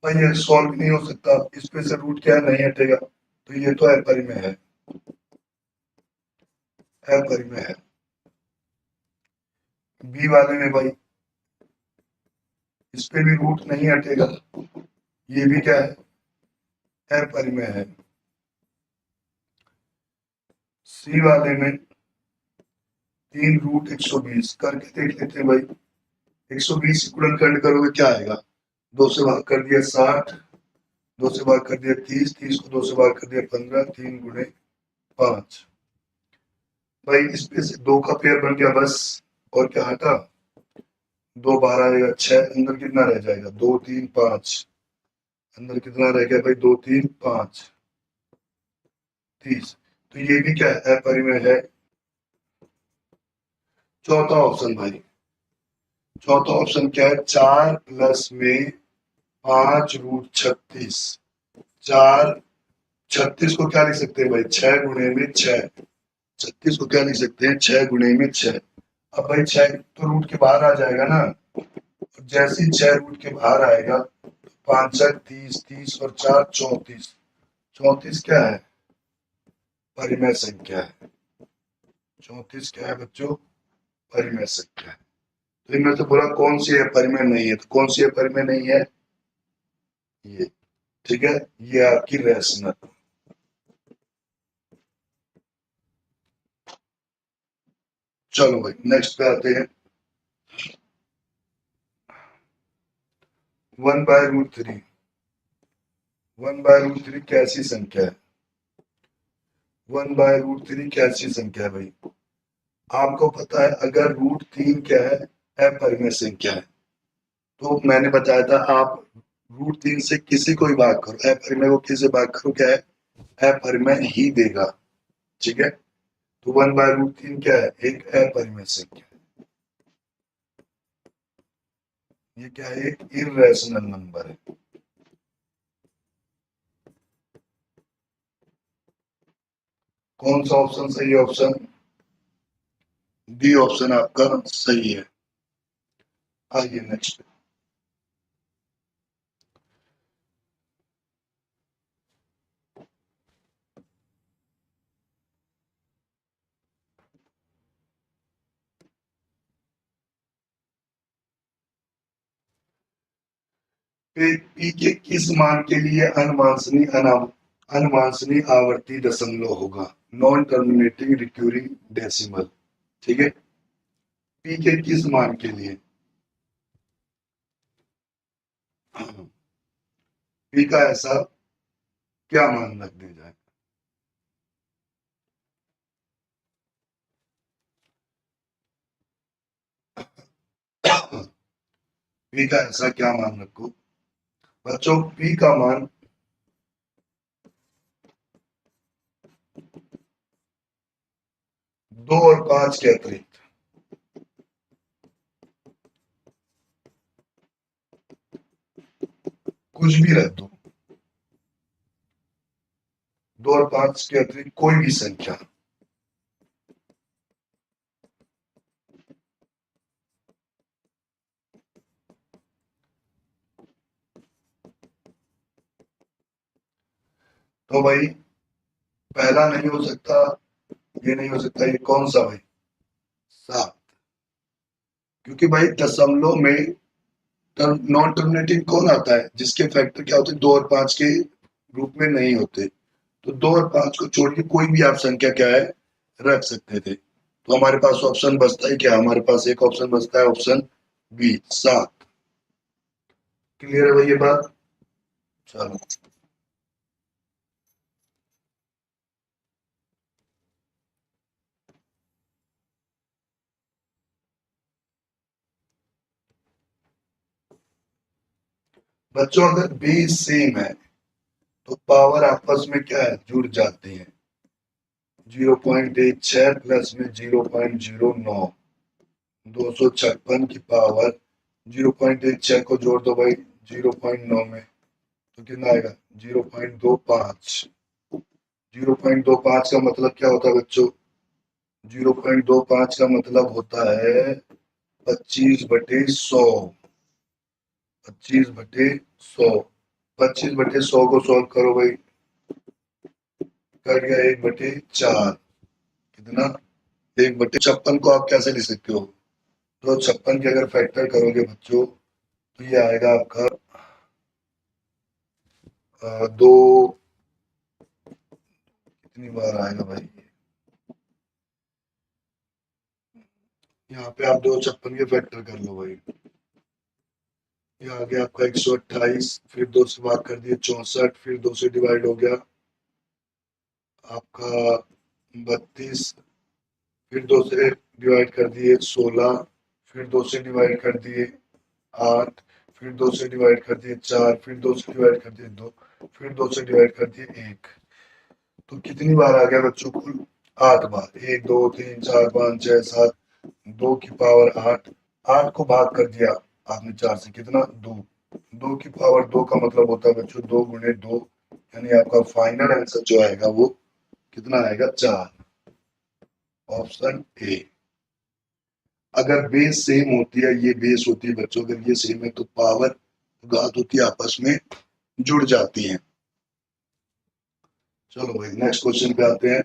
भाई ये सॉल्व नहीं हो सकता, इसमें से रूट क्या नहीं हटेगा, तो ये तो अपरिमेय है, अपरिमेय है। बी वाले में भाई इस पे भी रूट नहीं हटेगा, ये भी क्या है, अपरिमेय है। सी वाले में 3√120 करके देख लेते हैं भाई, 120 गुणनखंड करोगे क्या आएगा, 2 से भाग कर दिया 60, 2 से भाग कर दिया 30, 30 को 2 से भाग कर दिया 15, 3 × 5, भाई इस पे से 2 का पेयर बन गया बस, और क्या हटा, 2 12 आएगा 6, अंदर कितना रह जाएगा, 2 3 5, अंदर कितना रह गया भाई, 2 3 5 30, तो ये भी क्या है, अपरिमेय है। चौथा ऑप्शन भाई, चौथा ऑप्शन क्या है, 4 प्लस में 5√36। 36 को क्या लिख सकते हैं भाई? 6 × 36 को क्या लिख सकते हैं? 6 × 6। अब भाई 6 तो रूट के बाहर आ जाएगा ना। जैसे ही 6 रूट के बाहर आएगा, 5 × 30, 30 और 4 34। 34 क्या है? परिमेय संख्या है। 34 क्या है बच्चों? परिमेय संख्या है। तो इनमें तो बोला कौन सी है परिमेय नहीं है, तो कौन सी है परिमेय नहीं है? ये। ठीक है, ये आपकी रैशनल। चलो भाई नेक्स्ट पे आते हैं। 1/√3। 1/√3 कैसी संख्या है? 1/√3 कैसी संख्या है भाई? आपको पता है अगर √3 क्या है? अपरिमेय संख्या है। तो मैंने बताया था आप √3 से किसी को भी भाग करो, अपरिमेय को किसी से भाग करो, क्या है? अपरिमेय ही देगा। ठीक है, तो 1/√3 क्या है? एक अपरिमेय संख्या है। ये क्या है? एक इर्रेशनल नंबर है। कौन सा ऑप्शन सही है? ऑप्शन डी ऑप्शन आपका सही है। आइए नेक्स्ट। पी के किस मान के लिए अनवांछनीय आवर्ती दशमलव होगा? Non terminating recurring decimal. ठीक है, पी के किस मान के लिए? पी का ऐसा क्या मान रख दिया जाए? पी का ऐसा क्या मान रखो बच्चों? पी का मान 2 और 5 के अतिरिक्त कुछ भी रख दो। 2 और 5 के अतिरिक्त कोई भी संख्या। तो भाई पहला नहीं हो सकता, ये नहीं हो सकता, ये कौन सा भाई? 7। क्योंकि भाई दशमलव में नॉन टर्मिनेटिंग कौन आता है? जिसके फैक्टर क्या होते हैं? 2 और 5 के रूप में नहीं होते। तो 2 और 5 को छोड़ के कोई भी आप संख्या क्या है? रख सकते थे। तो हमारे पास ऑप्शन बचता है क्या? हमारे पास एक ऑप्शन बचता है, ऑप्शन बी 7। क्लियर है भाई ये बात? चलो। बच्चों अगर बेस सेम है तो पावर आपस में क्या है? जुड़ जाती है। 0.16 प्लस में 0.09, 256 की पावर 0.16 को जोड़ दो भाई 0.9 में, तो कितना आएगा? 0.25। 0.25 का मतलब क्या होता है बच्चों? 0.25 का मतलब होता है 25/100। 25/100। 25/100 को सॉल्व करो भाई, कट गया 1/4। कितना? 1/56 को आप कैसे लिख सकते हो? तो 56 के अगर फैक्टर करोगे बच्चों तो ये आएगा आपका 2। कितनी बार आएगा भाई? यहाँ पे आप 256 के फैक्टर कर लो भाई। ये आ गया आपका 128, फिर 2 से बात कर दिए 64, फिर 2 से डिवाइड हो गया आपका 32, फिर 2 से डिवाइड कर दिए 16, फिर 2 से डिवाइड कर दिए 8, फिर 2 से डिवाइड कर दिए 4, फिर 2 से डिवाइड कर दिए 2, फिर 2 से डिवाइड कर दिए 1। तो कितनी बार आ गया बच्चों? कुल 8 बार। 1 2 3 4 5 6 7, 2 की पावर 8। 8 को भाग कर दिया आपने 4 से, कितना? 2। 2 की पावर 2 का मतलब होता है बच्चों 2 गुणे 2, यानी आपका फाइनल आंसर जो आएगा वो कितना आएगा? 4। Option A. अगर बेस सेम होती है, ये बेस होती है बच्चों, अगर ये सेम है तो पावर घात होती है आपस में जुड़ जाती हैं। चलो भाई नेक्स्ट क्वेश्चन पे आते हैं।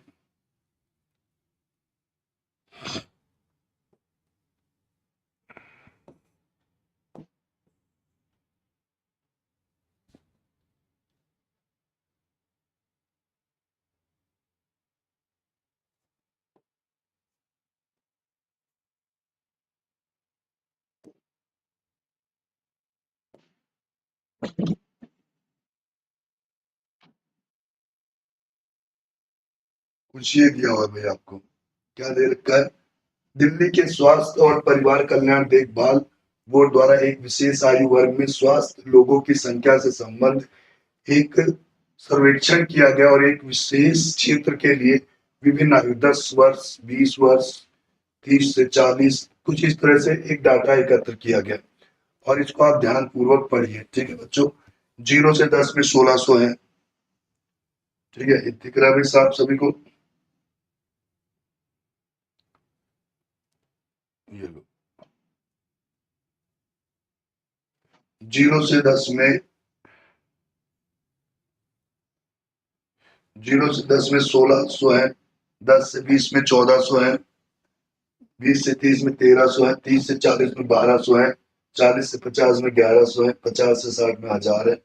कुछ ये दिया हुआ है भाई आपको, क्या दे रखा है? दिल्ली के स्वास्थ्य और परिवार कल्याण देखभाल बोर्ड द्वारा एक विशेष आयु वर्ग में स्वस्थ लोगों की संख्या से संबंध एक सर्वेक्षण किया गया और एक विशेष क्षेत्र के लिए विभिन्न आयु 10 वर्ष, 20 वर्ष, 30 से 40, कुछ इस तरह से एक डाटा एकत्र किया गया और इसको आप ध्यान पूर्वक पढ़िए। ठीक है बच्चों, 0 से 10 में 1600 है। ठीक है, ये दिख रहा है भाई साहब सभी को? ये लो, 0 से 10 में 0 से 10 में 1600 है, 10 से 20 में 1400 है, 20 से 30 में 1300 है, 30 से 40 में 1200 है, 40 से 50 में 1100 है, 50 से 60 में 1000 है,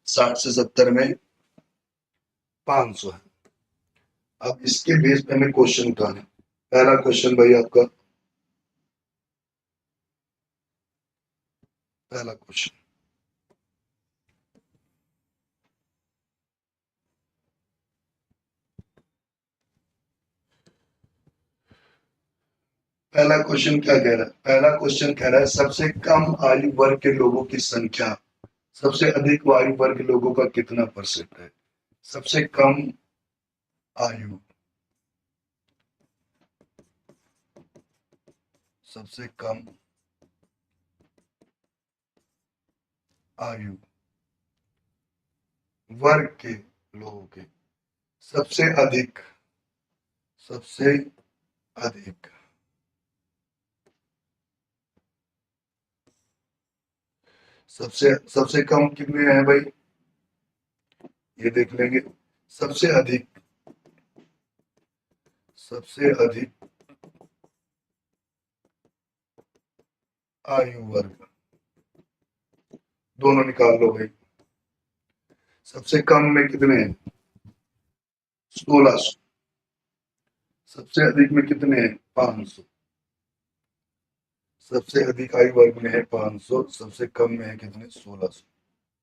60 से 70 में 500 है। अब इसके बेस पे हमें क्वेश्चन उठाना। पहला क्वेश्चन भाई आपका, पहला क्वेश्चन, पहला क्वेश्चन क्या कह रहा है? पहला क्वेश्चन कह रहा है सबसे कम आयु वर्ग के लोगों की संख्या सबसे अधिक आयु वर्ग के लोगों का कितना परसेंट है? सबसे कम आयु, सबसे कम आयु वर्ग के लोगों के सबसे अधिक, सबसे अधिक, सबसे सबसे कम कितने हैं भाई? ये देख लेंगे। सबसे अधिक, सबसे अधिक आयु वर्ग, दोनों निकाल लो भाई। सबसे कम में कितने हैं? 1600। सबसे अधिक में कितने हैं? 500। सबसे अधिक आयु वर्ग में है 500, सबसे कम में है कितने? 1600।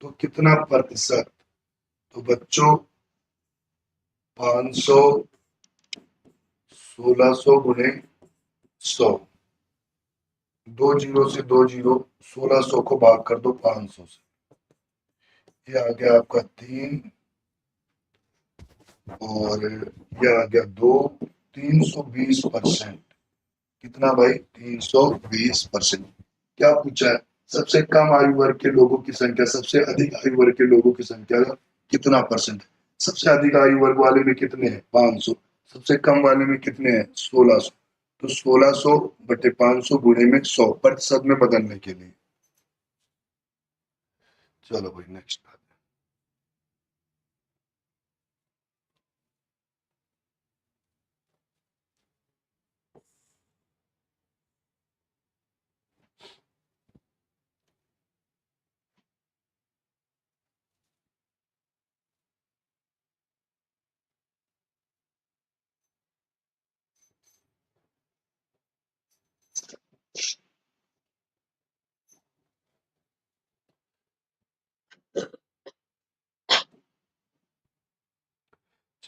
तो कितना प्रतिशत? तो बच्चों 500, 1600 गुणे 100, 2 जीरो से 2 जीरो, 1600 को भाग कर दो 500 से, ये आ गया आपका 3, और ये आ गया 2, 320%। कितना भाई? 320%। क्या पूछा है? सबसे कम आयु वर्ग के लोगों की संख्या सबसे अधिक आयु वर्ग के लोगों की संख्या का कितना परसेंट है? सबसे अधिक आयु वर्ग वाले में कितने हैं? 500। सबसे कम वाले में कितने हैं? 1600। तो 1600 बटे 500 गुणे में 100 प्रतिशत में बदलने के लिए। चलो भाई नेक्स्ट।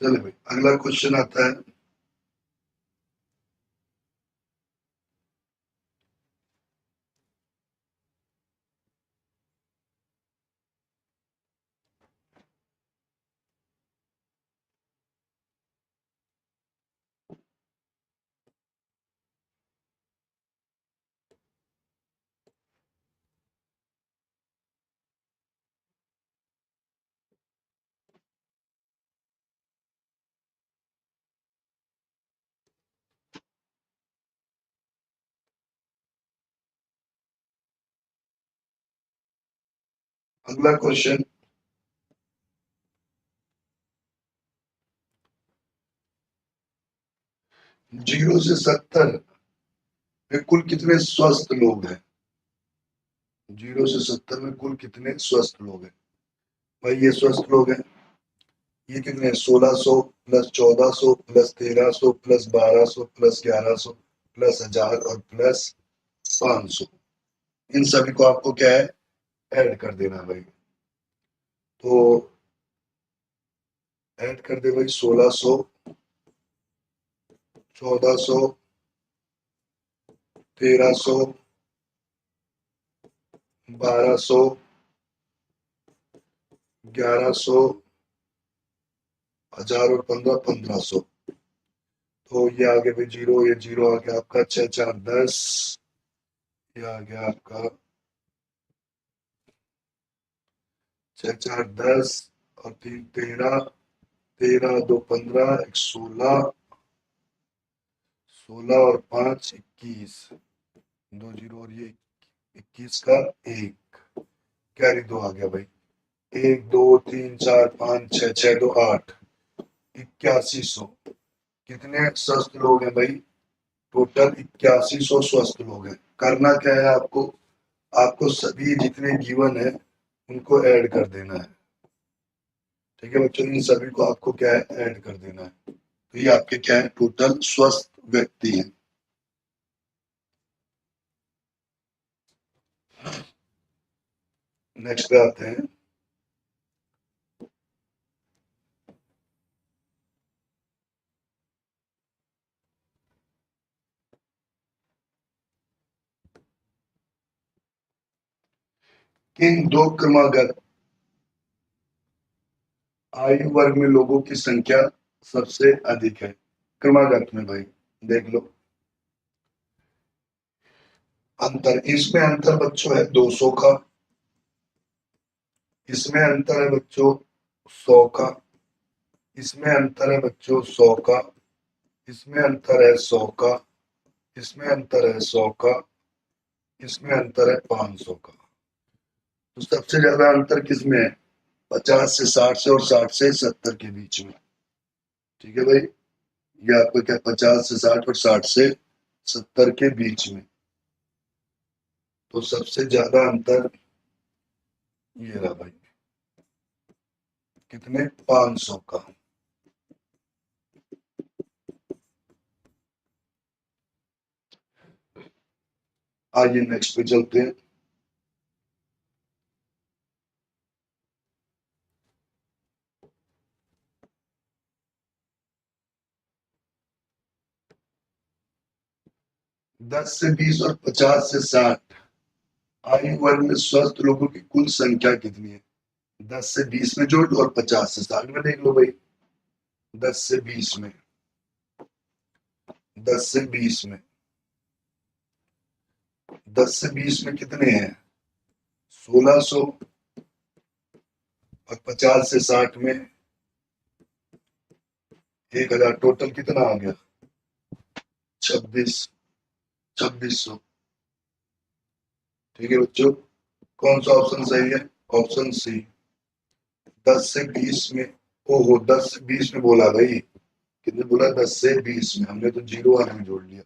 चलो भाई अगला क्वेश्चन आता है। अगला क्वेश्चन, जीरो से 70 में कुल कितने स्वस्थ लोग हैं? जीरो से 70 में कुल कितने स्वस्थ लोग हैं? भाई ये स्वस्थ लोग हैं, ये कितने, 1600 plus 1400 plus 1300 plus 1200 plus 1100 plus 1000 और प्लस 500। इन सभी को आपको क्या है, ऐड कर देना भाई। तो ऐड कर दे भाई, 1600, 1400, 1300, 1200, 1100, 1000 और 1500। तो ये आ गया भाई जीरो, ये जीरो आ गया आपका 6 4 10, ये आ गया आपका 6 4 10 और 3 13, 13 2 15, 1 16, 16 और 5 21, 2 जीरो और ये 21 का 1, कैरी 2 आ गया भाई। 1 2 3 4 5 6, 6 2 8, 8100। कितने स्वस्थ लोग हैं भाई? टोटल 8100 स्वस्थ लोग हैं। करना क्या है आपको, आपको सभी जितने गिवन है उनको ऐड कर देना है। ठीक है बच्चों, इन सभी को आपको क्या है, ऐड कर देना है। तो ये आपके क्या है, टोटल स्वस्थ व्यक्ति हैं। नेक्स्ट पे आते हैं। इन दो क्रमागत आयु वर्ग में लोगों की संख्या सबसे अधिक है। क्रमागत में भाई देख लो, अंतर, इसमें अंतर बच्चों है 200 का, इसमें अंतर है बच्चों 100 का, इसमें अंतर है बच्चों 100 का, इसमें अंतर है 100 का, इसमें अंतर है 100 का, इसमें अंतर है 500 का। तो सबसे ज्यादा अंतर किसमें है? 50 से 60 से और 60 से 70 के बीच में। ठीक है भाई, ये आपको क्या, 50 से 60 और 60 से 70 के बीच में। तो सबसे ज्यादा अंतर ये रहा भाई, कितने, 500 का। आइए नेक्स्ट पे चलते हैं। दस से 20 और 50 से 60 आयु वर्ग में स्वस्थ लोगों की कुल संख्या कितनी है? 10 से 20 में जोड़ लो और 50 से 60 में देख लो भाई। 10 से 20 में, 10 से 20 में, 10 से 20 में कितने हैं? 1600। और 50 से 60 में 1000। टोटल कितना आ गया? 2600। ठीक है बच्चों, कौन सा ऑप्शन सही है? ऑप्शन सी, 10 से 20 में। ओहो, 10 से 20 में बोला भाई, कितने बोला? 10 से 20 में, हमने तो जीरो वाले में जोड़ लिया।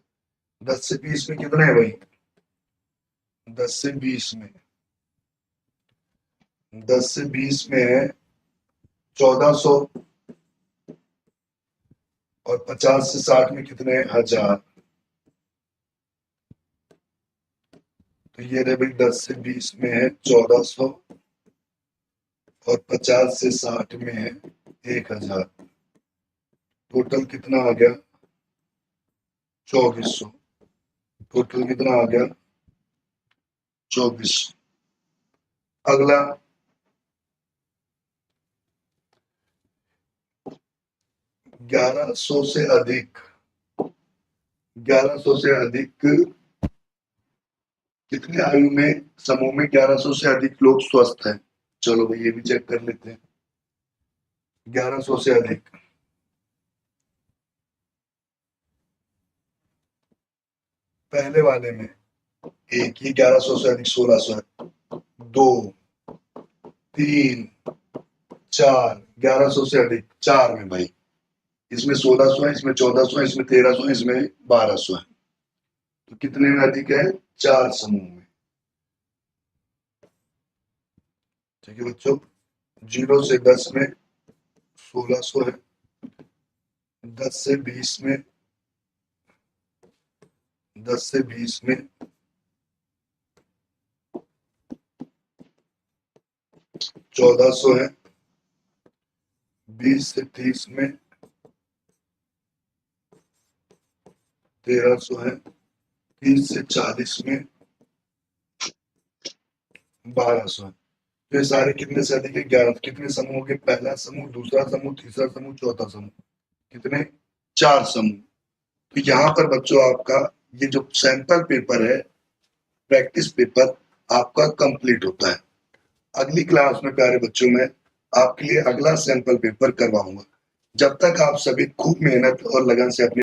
10 से 20 में कितने है भाई? 10 से 20 में, 10 से 20 में है 1400। और 50 से 60 में कितने हैं? 1000। तो ये रहे भाई, 10 से 20 में है 1400 और 50 से 60 में है 1000। टोटल कितना आ गया? 2400। टोटल कितना आ गया? 2400। अगला, 1100 से अधिक, 1100 से अधिक कितने आयु में समूह में 1100 से अधिक लोग स्वस्थ हैं? चलो भाई ये भी चेक कर लेते हैं। 1100 से अधिक, पहले वाले में एक, ही 1100 से अधिक 1600 है। दो, 3, 4, 1100 से अधिक 4 में भाई, इसमें 1600 है, इसमें 1400 है, इसमें 1300 है, इसमें 1200 है, तो कितने में अधिक है? 4 समूह में। ठीक है बच्चों, 0 से 10 में 1600 है, 10 से 20 में 1400 है, 20 से 30 में 1300 है, 30 से 40 में 1200 है। तो ये सारे कितने से अधिक है? 11। कितने समूह के? पहला समूह, दूसरा समूह, तीसरा समूह, चौथा समूह, कितने? 4 समूह। तो यहाँ पर बच्चों आपका ये जो सैंपल पेपर है, प्रैक्टिस पेपर आपका कंप्लीट होता है। अगली क्लास में प्यारे बच्चों में आपके लिए अगला सैंपल पेपर करवाऊंगा। जब तक आप सभी खूब मेहनत और लगन से अपनी